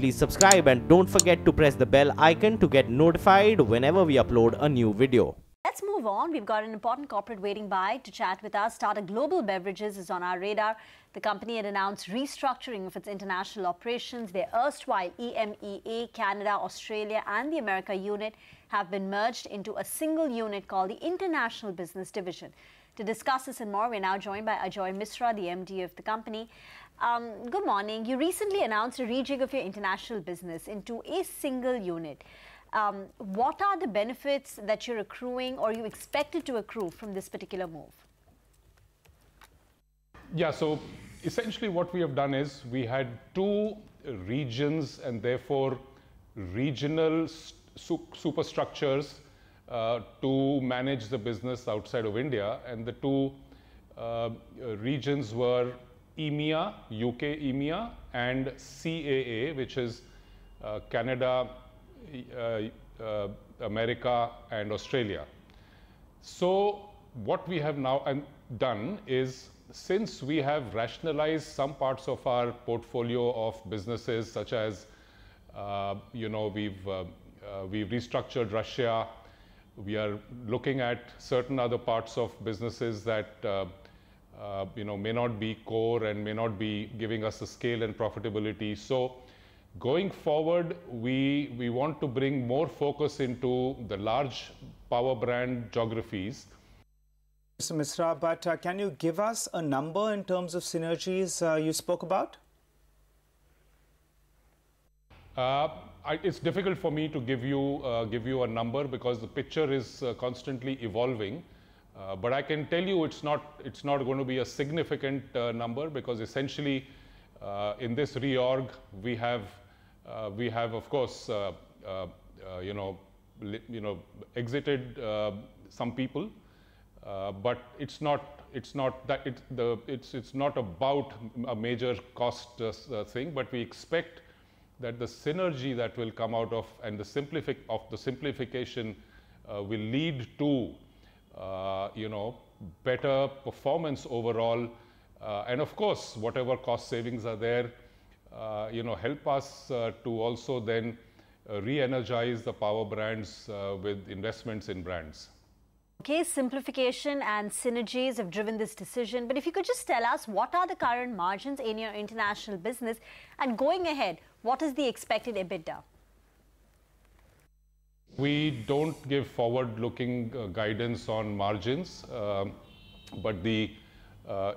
please subscribe and don't forget to press the bell icon to get notified whenever we upload a new video. Let's move on. We've got an important corporate waiting by to chat with us. Tata Global Beverages is on our radar. The company had announced restructuring of its international operations. Their erstwhile EMEA, Canada, Australia and the America unit have been merged into a single unit called the International Business Division. To discuss this and more, we're now joined by Ajoy Misra, the MD of the company. Good morning. You recently announced a rejig of your international business into a single unit. What are the benefits that you're accruing or you expected to accrue from this particular move? Yeah, so essentially what we have done is we had two regions and therefore regional superstructures to manage the business outside of India, and the two regions were EMEA, UK EMEA, and CAA, which is Canada, America and Australia. So what we have now done is, since we have rationalized some parts of our portfolio of businesses, such as we've restructured Russia, we are looking at certain other parts of businesses that may not be core and may not be giving us the scale and profitability. So going forward, we want to bring more focus into the large power brand geographies. Mr. Misra, but can you give us a number in terms of synergies you spoke about? It's difficult for me to give you a number because the picture is constantly evolving. But I can tell you it's not going to be a significant number, because essentially in this reorg we have of course exited some people, but it's not about a major cost thing. But we expect that the synergy that will come out of and the simplification will lead to better performance overall, and of course whatever cost savings are there help us to also then re-energize the power brands with investments in brands. Okay, simplification and synergies have driven this decision, but if you could just tell us, what are the current margins in your international business, and going ahead, what is the expected EBITDA? We don't give forward-looking guidance on margins, but the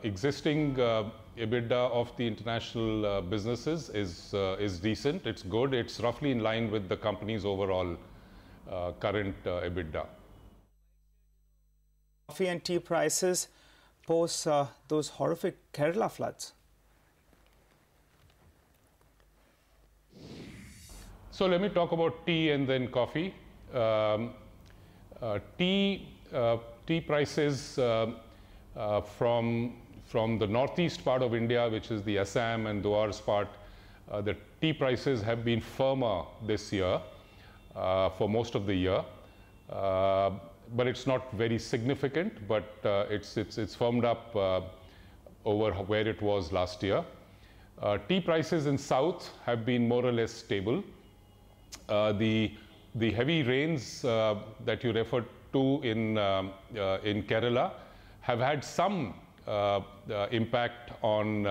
existing EBITDA of the international businesses is decent. It's good. It's roughly in line with the company's overall current EBITDA. Coffee and tea prices post those horrific Kerala floods. So let me talk about tea and then coffee. Tea prices from the northeast part of India, which is the Assam and Dwar's part, the tea prices have been firmer this year for most of the year. But it's not very significant, but it's firmed up over where it was last year. Tea prices in south have been more or less stable. The heavy rains that you referred to in Kerala have had some impact on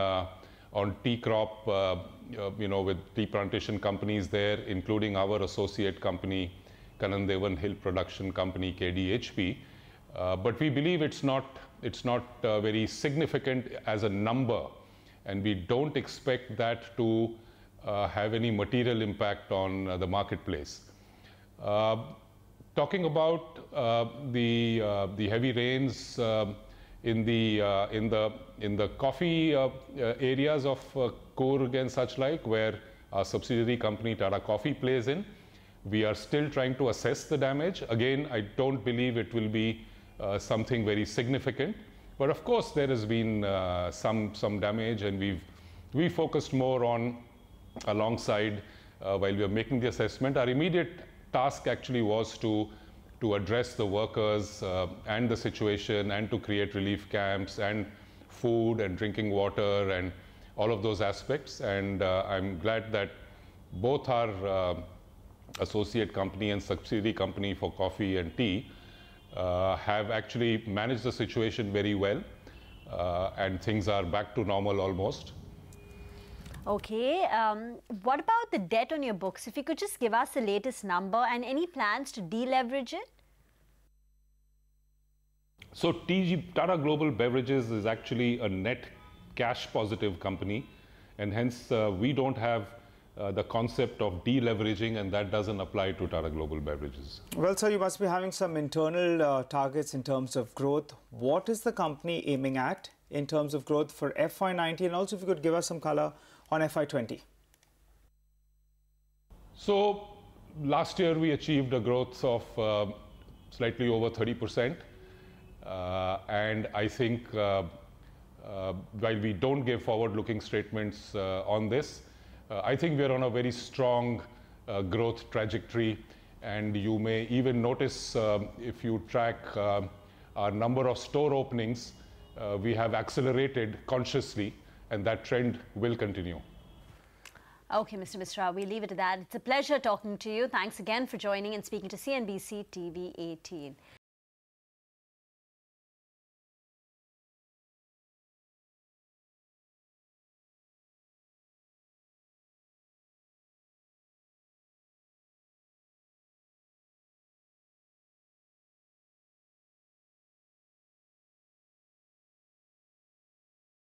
tea crop, with tea plantation companies there, including our associate company, Kanandevan Hill Production Company, KDHP. But we believe it's not very significant as a number, and we don't expect that to have any material impact on the marketplace. Talking about the heavy rains in the coffee areas of Coorg and such like, where our subsidiary company Tata Coffee plays in, we are still trying to assess the damage. Again, I don't believe it will be something very significant, but of course there has been some damage, and we focused more on, alongside while we are making the assessment. Our immediate task actually was to address the workers and the situation, and to create relief camps and food and drinking water and all of those aspects. And I'm glad that both our associate company and subsidiary company for coffee and tea have actually managed the situation very well, and things are back to normal almost. Okay, what about the debt on your books? If you could just give us the latest number and any plans to deleverage it? So Tata Global Beverages is actually a net cash positive company, and hence we don't have the concept of deleveraging, and that doesn't apply to Tata Global Beverages. Well, sir, you must be having some internal targets in terms of growth. What is the company aiming at in terms of growth for FY19? And also, if you could give us some color on FY20. So last year we achieved a growth of slightly over 30%. And I think while we don't give forward-looking statements on this, I think we're on a very strong growth trajectory, and you may even notice if you track our number of store openings, we have accelerated consciously, and that trend will continue. Okay, Mr. Misra, we leave it at that. It's a pleasure talking to you. Thanks again for joining and speaking to CNBC TV18.